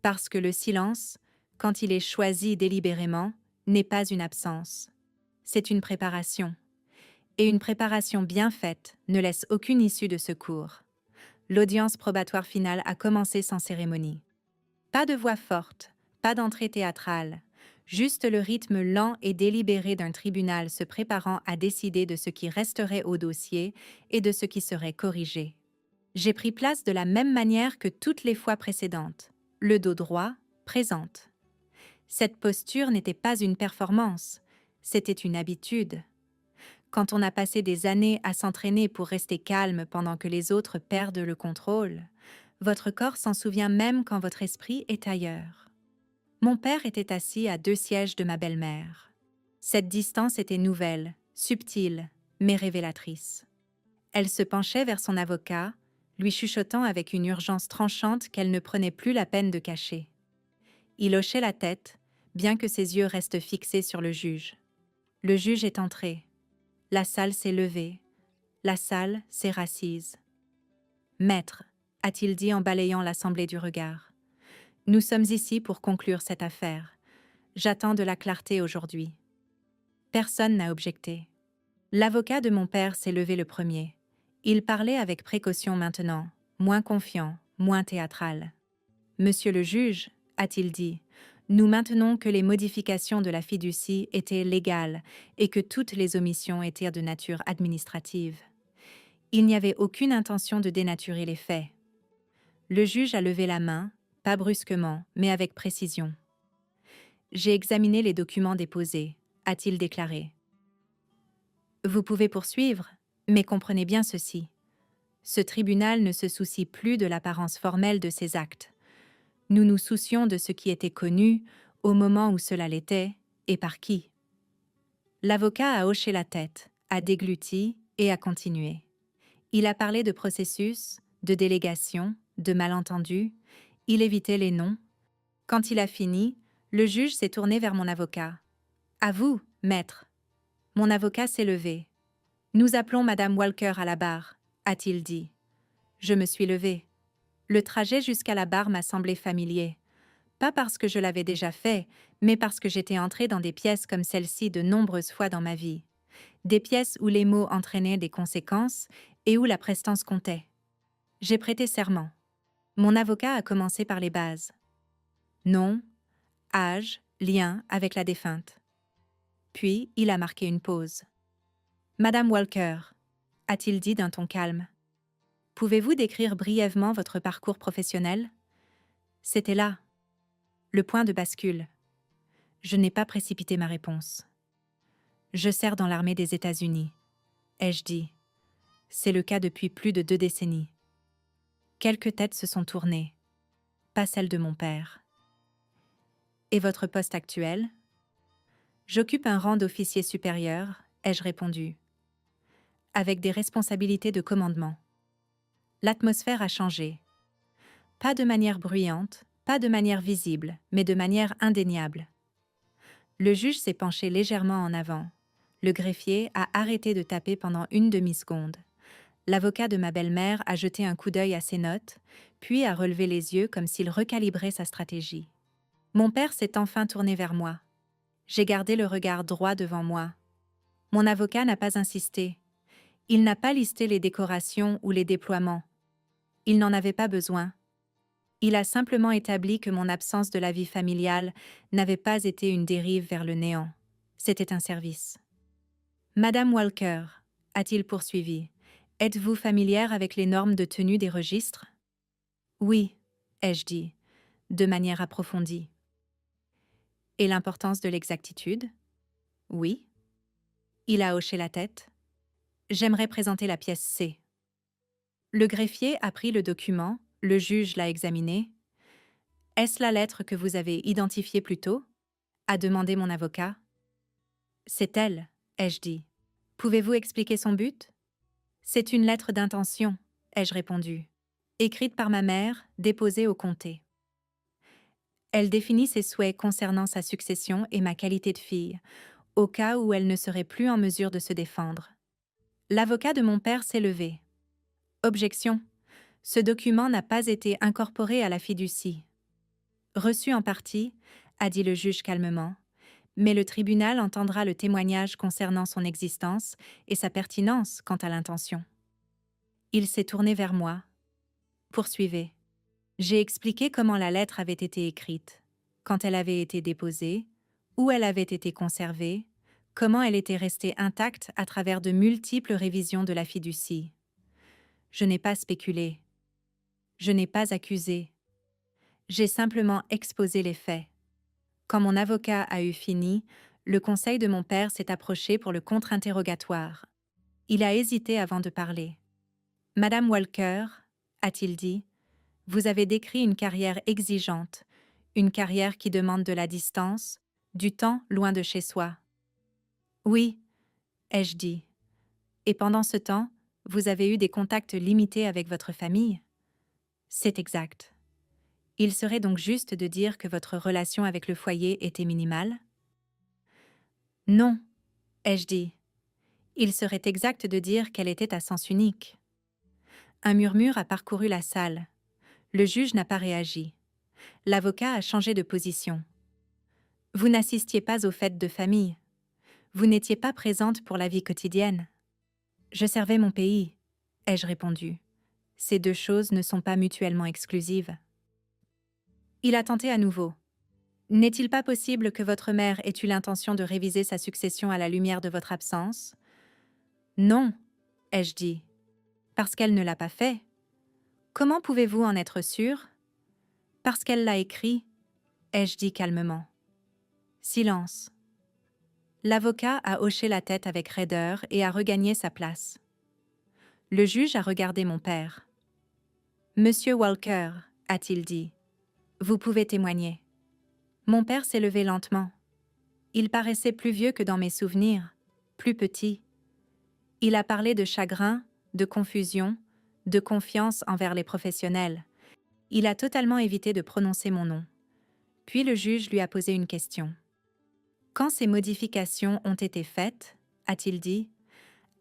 Parce que le silence, quand il est choisi délibérément, n'est pas une absence. C'est une préparation. Et une préparation bien faite ne laisse aucune issue de secours. L'audience probatoire finale a commencé sans cérémonie. Pas de voix forte, pas d'entrée théâtrale, juste le rythme lent et délibéré d'un tribunal se préparant à décider de ce qui resterait au dossier et de ce qui serait corrigé. J'ai pris place de la même manière que toutes les fois précédentes, le dos droit, présente. Cette posture n'était pas une performance, c'était une habitude. Quand on a passé des années à s'entraîner pour rester calme pendant que les autres perdent le contrôle, votre corps s'en souvient même quand votre esprit est ailleurs. Mon père était assis à 2 sièges de ma belle-mère. Cette distance était nouvelle, subtile, mais révélatrice. Elle se penchait vers son avocat, lui chuchotant avec une urgence tranchante qu'elle ne prenait plus la peine de cacher. Il hochait la tête, bien que ses yeux restent fixés sur le juge. Le juge est entré. La salle s'est levée. La salle s'est rassise. « Maître », a-t-il dit en balayant l'assemblée du regard, « nous sommes ici pour conclure cette affaire. J'attends de la clarté aujourd'hui. » Personne n'a objecté. L'avocat de mon père s'est levé le premier. Il parlait avec précaution maintenant, moins confiant, moins théâtral. « Monsieur le juge, » a-t-il dit, « nous maintenons que les modifications de la fiducie étaient légales et que toutes les omissions étaient de nature administrative. Il n'y avait aucune intention de dénaturer les faits. » Le juge a levé la main, pas brusquement, mais avec précision. « J'ai examiné les documents déposés », a-t-il déclaré. Vous pouvez poursuivre, mais comprenez bien ceci. Ce tribunal ne se soucie plus de l'apparence formelle de ses actes. Nous nous soucions de ce qui était connu, au moment où cela l'était, et par qui. L'avocat a hoché la tête, a dégluti et a continué. Il a parlé de processus, de délégation, de malentendus, il évitait les noms. Quand il a fini, le juge s'est tourné vers mon avocat. « À vous, maître !» Mon avocat s'est levé. « Nous appelons Madame Walker à la barre », a-t-il dit. Je me suis levée. Le trajet jusqu'à la barre m'a semblé familier. Pas parce que je l'avais déjà fait, mais parce que j'étais entrée dans des pièces comme celle-ci de nombreuses fois dans ma vie. Des pièces où les mots entraînaient des conséquences et où la prestance comptait. J'ai prêté serment. Mon avocat a commencé par les bases. Nom, âge, lien avec la défunte. Puis, il a marqué une pause. « Madame Walker », a-t-il dit d'un ton calme, « pouvez-vous décrire brièvement votre parcours professionnel ?» C'était là. Le point de bascule. Je n'ai pas précipité ma réponse. « Je sers dans l'armée des États-Unis », ai-je dit. C'est le cas depuis plus de 2 décennies. Quelques têtes se sont tournées. Pas celle de mon père. « Et votre poste actuel ?»« J'occupe un rang d'officier supérieur », ai-je répondu, avec des responsabilités de commandement. L'atmosphère a changé. Pas de manière bruyante, pas de manière visible, mais de manière indéniable. Le juge s'est penché légèrement en avant. Le greffier a arrêté de taper pendant une demi-seconde. L'avocat de ma belle-mère a jeté un coup d'œil à ses notes, puis a relevé les yeux comme s'il recalibrait sa stratégie. Mon père s'est enfin tourné vers moi. J'ai gardé le regard droit devant moi. Mon avocat n'a pas insisté. Il n'a pas listé les décorations ou les déploiements. Il n'en avait pas besoin. Il a simplement établi que mon absence de la vie familiale n'avait pas été une dérive vers le néant. C'était un service. « Madame Walker », a-t-il poursuivi, « êtes-vous familière avec les normes de tenue des registres ?»« Oui », ai-je dit, de manière approfondie. « Et l'importance de l'exactitude ?»« Oui. » Il a hoché la tête. « J'aimerais présenter la pièce C. » Le greffier a pris le document, le juge l'a examiné. « Est-ce la lettre que vous avez identifiée plus tôt ?» a demandé mon avocat. « C'est elle, » ai-je dit. « Pouvez-vous expliquer son but ?»« C'est une lettre d'intention, » ai-je répondu. « Écrite par ma mère, déposée au comté. Elle définit ses souhaits concernant sa succession et ma qualité de fille, au cas où elle ne serait plus en mesure de se défendre. » L'avocat de mon père s'est levé. « Objection. Ce document n'a pas été incorporé à la fiducie. »« Reçu en partie, » a dit le juge calmement, « mais le tribunal entendra le témoignage concernant son existence et sa pertinence quant à l'intention. » Il s'est tourné vers moi. « Poursuivez. » J'ai expliqué comment la lettre avait été écrite, quand elle avait été déposée, où elle avait été conservée, comment elle était restée intacte à travers de multiples révisions de la fiducie. Je n'ai pas spéculé. Je n'ai pas accusé. J'ai simplement exposé les faits. Quand mon avocat a eu fini, le conseil de mon père s'est approché pour le contre-interrogatoire. Il a hésité avant de parler. « Madame Walker, » a-t-il dit, « vous avez décrit une carrière exigeante, une carrière qui demande de la distance, du temps loin de chez soi. »« Oui, » ai-je dit. « Et pendant ce temps, vous avez eu des contacts limités avec votre famille ?»« C'est exact. » « Il serait donc juste de dire que votre relation avec le foyer était minimale ? » ?»« Non, » ai-je dit. « Il serait exact de dire qu'elle était à sens unique. » Un murmure a parcouru la salle. Le juge n'a pas réagi. L'avocat a changé de position. « Vous n'assistiez pas aux fêtes de famille. Vous n'étiez pas présente pour la vie quotidienne. »« Je servais mon pays, » ai-je répondu. « Ces deux choses ne sont pas mutuellement exclusives. » Il a tenté à nouveau. « N'est-il pas possible que votre mère ait eu l'intention de réviser sa succession à la lumière de votre absence ?»« Non, » ai-je dit. « Parce qu'elle ne l'a pas fait. »« Comment pouvez-vous en être sûr ?»« Parce qu'elle l'a écrit, » ai-je dit calmement. Silence. L'avocat a hoché la tête avec raideur et a regagné sa place. Le juge a regardé mon père. « Monsieur Walker, a-t-il dit, vous pouvez témoigner. » Mon père s'est levé lentement. Il paraissait plus vieux que dans mes souvenirs, plus petit. Il a parlé de chagrin, de confusion, de confiance envers les professionnels. Il a totalement évité de prononcer mon nom. Puis le juge lui a posé une question. « Quand ces modifications ont été faites, a-t-il dit,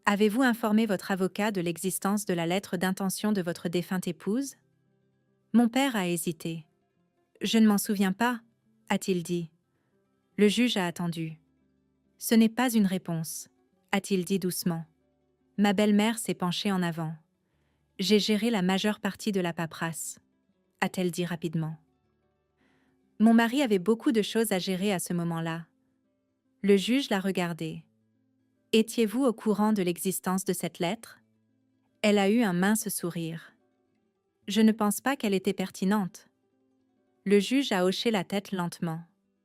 avez-vous informé votre avocat de l'existence de la lettre d'intention de votre défunte épouse ?» Mon père a hésité. « Je ne m'en souviens pas, a-t-il dit. » Le juge a attendu. « Ce n'est pas une réponse, a-t-il dit doucement. Ma belle-mère s'est penchée en avant. « J'ai géré la majeure partie de la paperasse, a-t-elle dit rapidement. Mon mari avait beaucoup de choses à gérer à ce moment-là. Le juge l'a regardé. « Étiez-vous au courant de l'existence de cette lettre ?» Elle a eu un mince sourire. « Je ne pense pas qu'elle était pertinente. » Le juge a hoché la tête lentement.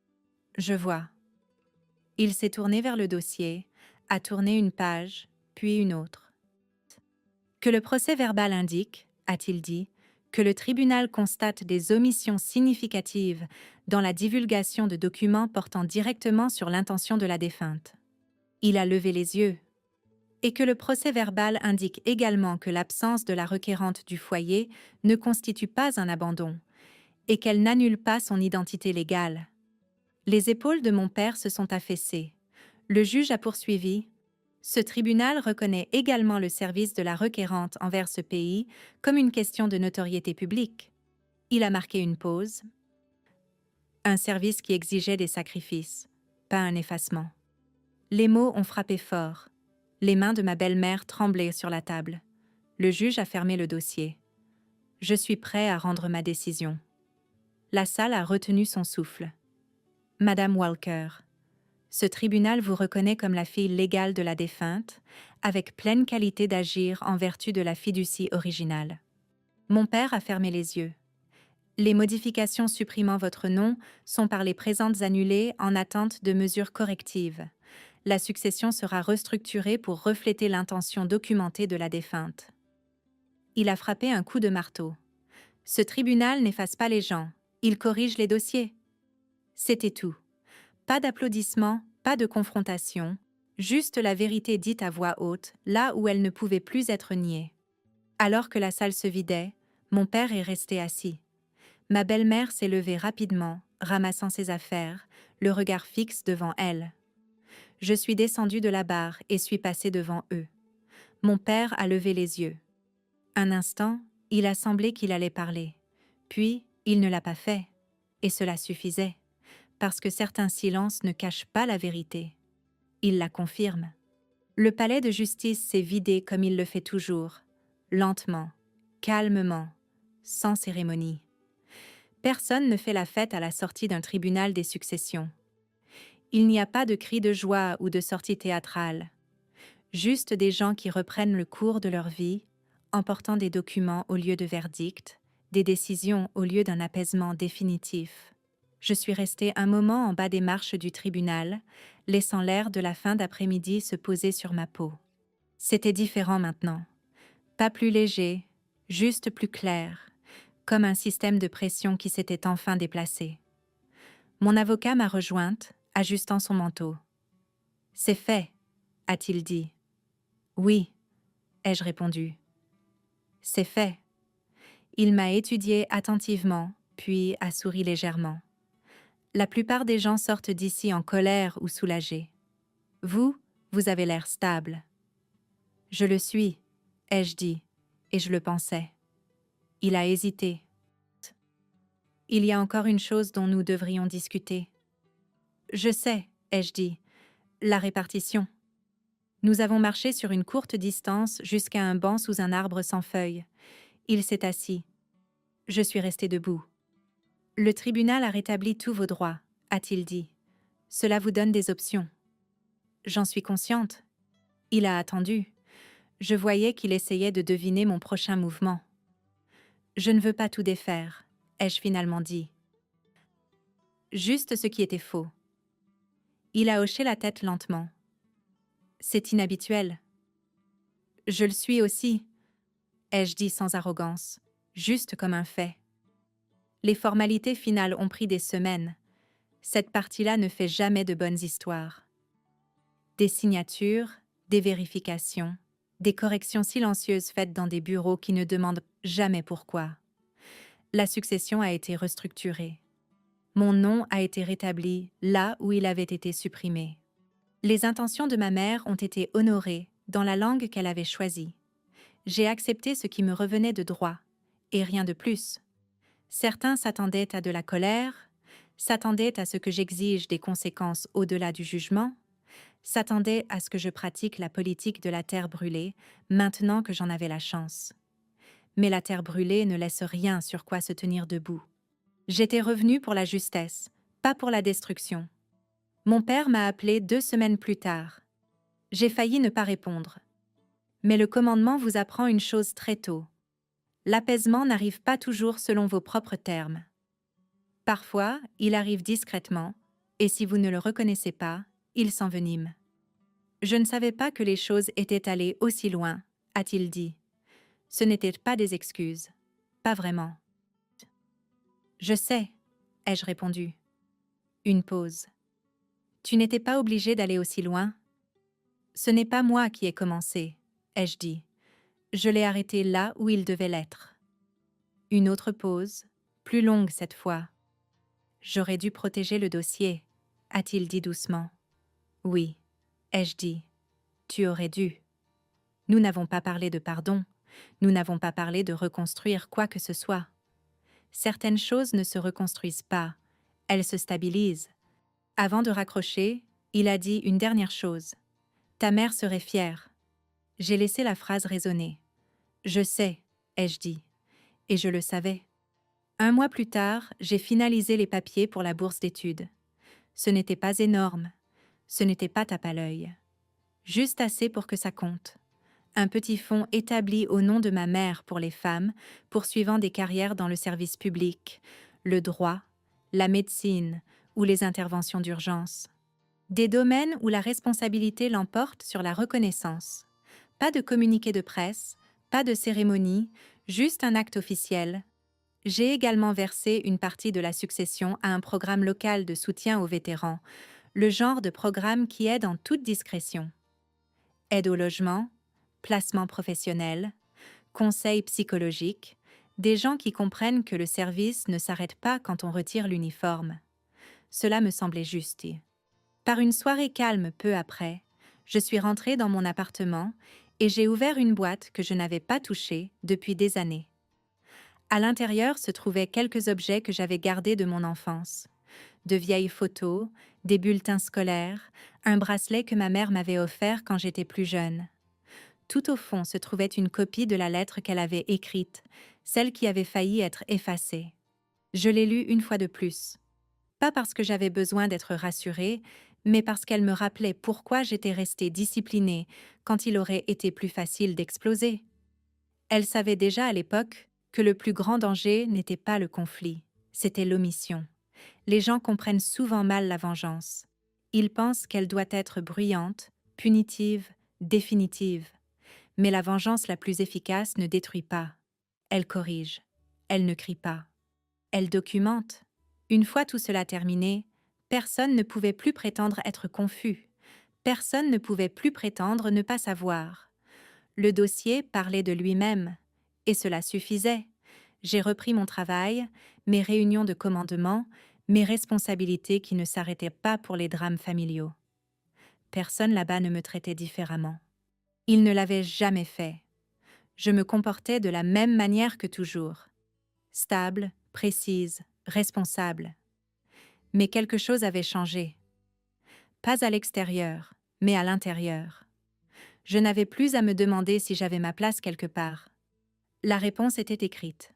« Je vois. » Il s'est tourné vers le dossier, a tourné une page, puis une autre. « Que le procès-verbal indique, a-t-il dit, que le tribunal constate des omissions significatives dans la divulgation de documents portant directement sur l'intention de la défunte. » Il a levé les yeux. « Et que le procès-verbal indique également que l'absence de la requérante du foyer ne constitue pas un abandon, et qu'elle n'annule pas son identité légale. » Les épaules de mon père se sont affaissées. Le juge a poursuivi. « Ce tribunal reconnaît également le service de la requérante envers ce pays comme une question de notoriété publique. » Il a marqué une pause. Un service qui exigeait des sacrifices, pas un effacement. Les mots ont frappé fort. Les mains de ma belle-mère tremblaient sur la table. Le juge a fermé le dossier. Je suis prêt à rendre ma décision. La salle a retenu son souffle. Madame Walker, ce tribunal vous reconnaît comme la fille légale de la défunte, avec pleine qualité d'agir en vertu de la fiducie originale. Mon père a fermé les yeux. Les modifications supprimant votre nom sont par les présentes annulées en attente de mesures correctives. La succession sera restructurée pour refléter l'intention documentée de la défunte. Il a frappé un coup de marteau. Ce tribunal n'efface pas les gens, il corrige les dossiers. C'était tout. Pas d'applaudissements, pas de confrontation, juste la vérité dite à voix haute, là où elle ne pouvait plus être niée. Alors que la salle se vidait, mon père est resté assis. Ma belle-mère s'est levée rapidement, ramassant ses affaires, le regard fixe devant elle. Je suis descendue de la barre et suis passée devant eux. Mon père a levé les yeux. Un instant, il a semblé qu'il allait parler. Puis, il ne l'a pas fait. Et cela suffisait, parce que certains silences ne cachent pas la vérité. Il la confirme. Le palais de justice s'est vidé comme il le fait toujours, lentement, calmement, sans cérémonie. Personne ne fait la fête à la sortie d'un tribunal des successions. Il n'y a pas de cris de joie ou de sortie théâtrale. Juste des gens qui reprennent le cours de leur vie, emportant des documents au lieu de verdict, des décisions au lieu d'un apaisement définitif. Je suis restée un moment en bas des marches du tribunal, laissant l'air de la fin d'après-midi se poser sur ma peau. C'était différent maintenant. Pas plus léger, juste plus clair, comme un système de pression qui s'était enfin déplacé. Mon avocat m'a rejointe, ajustant son manteau. « C'est fait », a-t-il dit. « Oui », ai-je répondu. « C'est fait ». Il m'a étudié attentivement, puis a souri légèrement. La plupart des gens sortent d'ici en colère ou soulagés. Vous, vous avez l'air stable. Je le suis, ai-je dit, et je le pensais. Il a hésité. Il y a encore une chose dont nous devrions discuter. Je sais, ai-je dit, la répartition. Nous avons marché sur une courte distance jusqu'à un banc sous un arbre sans feuilles. Il s'est assis. Je suis restée debout. Le tribunal a rétabli tous vos droits, a-t-il dit. Cela vous donne des options. J'en suis consciente. Il a attendu. Je voyais qu'il essayait de deviner mon prochain mouvement. Je ne veux pas tout défaire, ai-je finalement dit. Juste ce qui était faux. Il a hoché la tête lentement. C'est inhabituel. Je le suis aussi, ai-je dit sans arrogance, juste comme un fait. Les formalités finales ont pris des semaines. Cette partie-là ne fait jamais de bonnes histoires. Des signatures, des vérifications, des corrections silencieuses faites dans des bureaux qui ne demandent jamais pourquoi. La succession a été restructurée. Mon nom a été rétabli là où il avait été supprimé. Les intentions de ma mère ont été honorées dans la langue qu'elle avait choisie. J'ai accepté ce qui me revenait de droit, et rien de plus. Certains s'attendaient à de la colère, s'attendaient à ce que j'exige des conséquences au-delà du jugement, s'attendaient à ce que je pratique la politique de la terre brûlée, maintenant que j'en avais la chance. Mais la terre brûlée ne laisse rien sur quoi se tenir debout. J'étais revenue pour la justesse, pas pour la destruction. Mon père m'a appelé 2 semaines plus tard. J'ai failli ne pas répondre. Mais le commandement vous apprend une chose très tôt. L'apaisement n'arrive pas toujours selon vos propres termes. Parfois, il arrive discrètement, et si vous ne le reconnaissez pas, il s'envenime. Je ne savais pas que les choses étaient allées aussi loin, a-t-il dit. Ce n'étaient pas des excuses. Pas vraiment. Je sais, ai-je répondu. Une pause. Tu n'étais pas obligé d'aller aussi loin. Ce n'est pas moi qui ai commencé, ai-je dit. Je l'ai arrêté là où il devait l'être. Une autre pause, plus longue cette fois. J'aurais dû protéger le dossier, a-t-il dit doucement. Oui, ai-je dit. Tu aurais dû. Nous n'avons pas parlé de pardon, nous n'avons pas parlé de reconstruire quoi que ce soit. Certaines choses ne se reconstruisent pas, elles se stabilisent. Avant de raccrocher, il a dit une dernière chose. Ta mère serait fière. J'ai laissé la phrase résonner. Je sais, ai-je dit. Et je le savais. 1 mois plus tard, j'ai finalisé les papiers pour la bourse d'études. Ce n'était pas énorme, ce n'était pas tape à l'œil. Juste assez pour que ça compte. Un petit fonds établi au nom de ma mère pour les femmes, poursuivant des carrières dans le service public, le droit, la médecine ou les interventions d'urgence. Des domaines où la responsabilité l'emporte sur la reconnaissance. Pas de communiqué de presse, pas de cérémonie, juste un acte officiel. J'ai également versé une partie de la succession à un programme local de soutien aux vétérans, le genre de programme qui aide en toute discrétion. Aide au logement, placement professionnel, conseils psychologiques, des gens qui comprennent que le service ne s'arrête pas quand on retire l'uniforme. Cela me semblait juste. Par une soirée calme peu après, je suis rentrée dans mon appartement et j'ai ouvert une boîte que je n'avais pas touchée depuis des années. À l'intérieur se trouvaient quelques objets que j'avais gardés de mon enfance. De vieilles photos, des bulletins scolaires, un bracelet que ma mère m'avait offert quand j'étais plus jeune. Tout au fond se trouvait une copie de la lettre qu'elle avait écrite, celle qui avait failli être effacée. Je l'ai lue une fois de plus. Pas parce que j'avais besoin d'être rassurée, mais parce qu'elle me rappelait pourquoi j'étais restée disciplinée quand il aurait été plus facile d'exploser. Elle savait déjà à l'époque que le plus grand danger n'était pas le conflit, c'était l'omission. Les gens comprennent souvent mal la vengeance. Ils pensent qu'elle doit être bruyante, punitive, définitive. Mais la vengeance la plus efficace ne détruit pas. Elle corrige. Elle ne crie pas. Elle documente. Une fois tout cela terminé, personne ne pouvait plus prétendre être confus. Personne ne pouvait plus prétendre ne pas savoir. Le dossier parlait de lui-même. Et cela suffisait. J'ai repris mon travail, mes réunions de commandement, mes responsabilités qui ne s'arrêtaient pas pour les drames familiaux. Personne là-bas ne me traitait différemment. Il ne l'avait jamais fait. Je me comportais de la même manière que toujours. Stable, précise, responsable. Mais quelque chose avait changé. Pas à l'extérieur, mais à l'intérieur. Je n'avais plus à me demander si j'avais ma place quelque part. La réponse était écrite.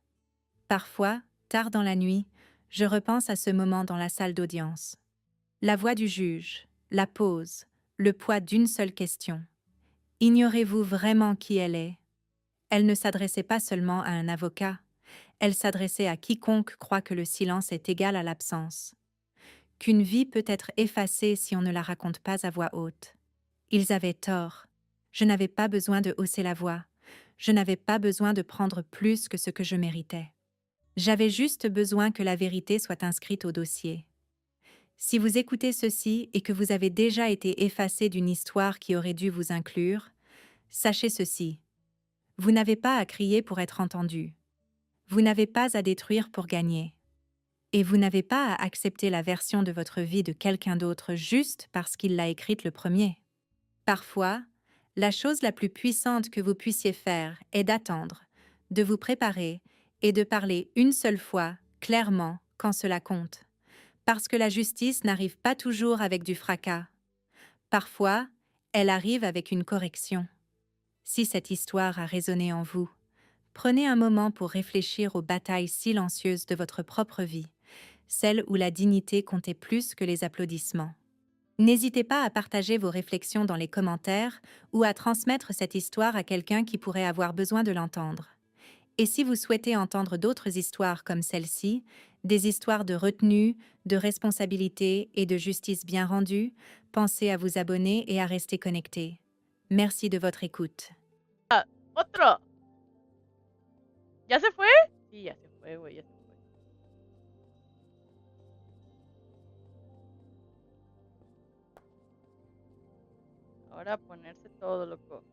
Parfois, tard dans la nuit, je repense à ce moment dans la salle d'audience. La voix du juge, la pause, le poids d'une seule question. Ignorez-vous vraiment qui elle est ? Elle ne s'adressait pas seulement à un avocat, elle s'adressait à quiconque croit que le silence est égal à l'absence. qu'une vie peut être effacée si on ne la raconte pas à voix haute. Ils avaient tort. Je n'avais pas besoin de hausser la voix. Je n'avais pas besoin de prendre plus que ce que je méritais. J'avais juste besoin que la vérité soit inscrite au dossier. Si vous écoutez ceci et que vous avez déjà été effacé d'une histoire qui aurait dû vous inclure, sachez ceci. Vous n'avez pas à crier pour être entendu. Vous n'avez pas à détruire pour gagner. Et vous n'avez pas à accepter la version de votre vie de quelqu'un d'autre juste parce qu'il l'a écrite le premier. Parfois, la chose la plus puissante que vous puissiez faire est d'attendre, de vous préparer et de parler une seule fois, clairement, quand cela compte. Parce que la justice n'arrive pas toujours avec du fracas. Parfois, elle arrive avec une correction. Si cette histoire a résonné en vous, prenez un moment pour réfléchir aux batailles silencieuses de votre propre vie, celles où la dignité comptait plus que les applaudissements. N'hésitez pas à partager vos réflexions dans les commentaires ou à transmettre cette histoire à quelqu'un qui pourrait avoir besoin de l'entendre. Et si vous souhaitez entendre d'autres histoires comme celle-ci, des histoires de retenue, de responsabilité et de justice bien rendue, pensez à vous abonner et à rester connecté. Merci de votre écoute. ¡Otro! ¿Ya se fue? Sí, ya se fue, güey, ya se fue. Ahora a ponerse todo, loco.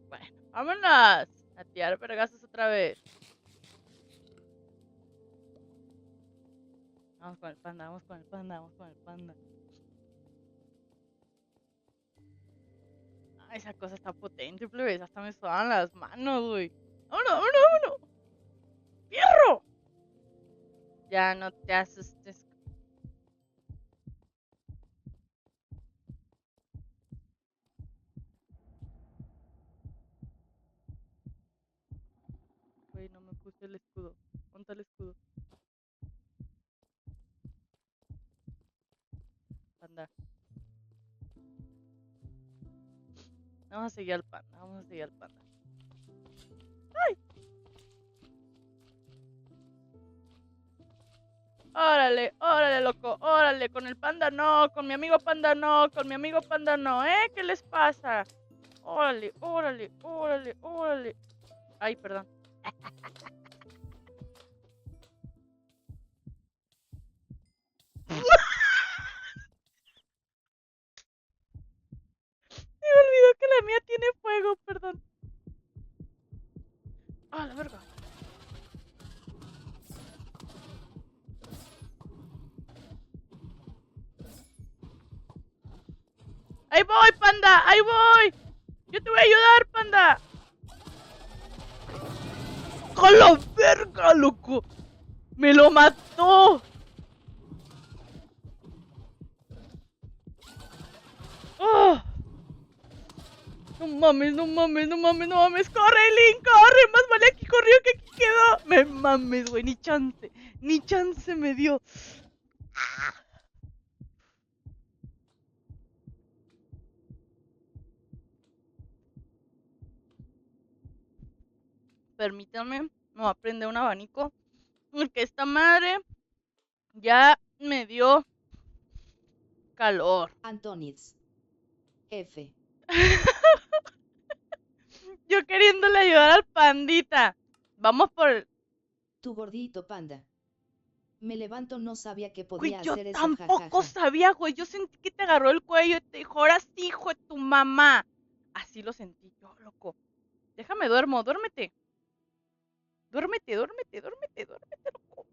Bueno, vámonos a tirar vergazos otra vez. Vamos con el panda, vamos con el panda, vamos con el panda. Ay, esa cosa está potente, plebes. Hasta me sudan las manos, güey. ¡Vámonos, vámonos, vámonos! ¡Fierro! Ya no te asustes. Güey, no me puse el escudo. Ponte el escudo. Panda. Vamos a seguir al panda, vamos a seguir al panda. ¡Ay! Órale, órale, loco, órale, con el panda no, con mi amigo panda no, con mi amigo panda no, ¿eh? ¿Qué les pasa? Órale, órale, órale, órale. Ay, perdón. Se me olvidó que la mía tiene fuego, perdón. Ah, la verga. Ahí voy, panda, ahí voy. Yo te voy a ayudar, panda. ¡A la verga, loco! ¡Me lo mató! ¡Oh! No mames, no mames, no mames, no mames. ¡Corre, Link, corre! Más vale aquí corrió que aquí quedó. Me mames, güey, ni chance me dio. Permítanme, me voy a prender un abanico. Porque esta madre ya me dio calor. Antonitz. F. Yo queriéndole ayudar al pandita. Vamos por el... Tu gordito panda. Me levanto, no sabía que Güey, podía yo hacer eso, tampoco jajaja. sabía, güey. Yo sentí que te agarró el cuello y te dijo, ahora sí, hijo de tu mamá. Así lo sentí yo, loco. Déjame duermo, duérmete. Duérmete, duérmete, duérmete, duérmete, loco.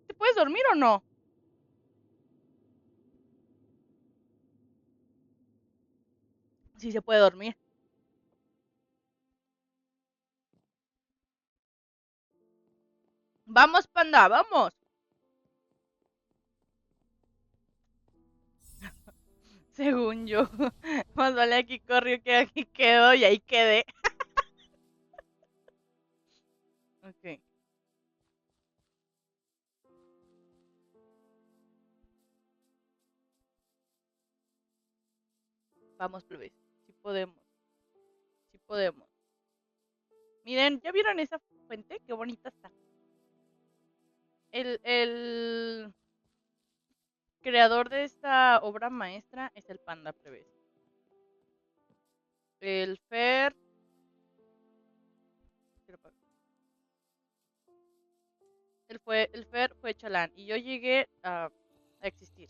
¿Te puedes dormir o no? Sí se puede dormir. Vamos, panda, vamos. Según yo, más vale aquí corrió que aquí quedó y ahí quedé. Ok. Vamos, plebes. Si podemos. Sí podemos. Miren, ¿ya vieron esa fuente? Qué bonita está. El creador de esta obra maestra es el panda, plebes. El Fer... El Fer fue chalán y yo llegué a existir.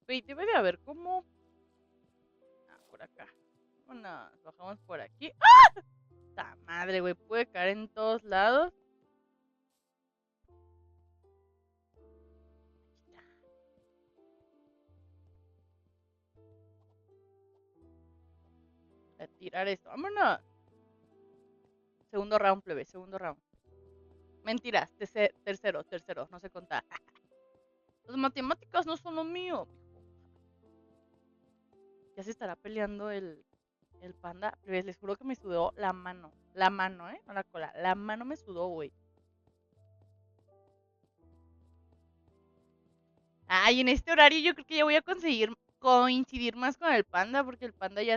Güey, debe de haber como... Ah, por acá. Vámonos, bajamos por aquí. ¡Ah! ¡Ta madre, güey! Puede caer en todos lados. A tirar esto. ¡Vámonos! Segundo round, plebe, segundo round. Mentiras, tercero, no sé contar. Las matemáticas no son lo mío. Ya se estará peleando el panda. Plebes, les juro que me sudó la mano. La mano, ¿eh? No la cola. La mano me sudó, güey. Ay, en este horario yo creo que ya voy a conseguir coincidir más con el panda, porque el panda ya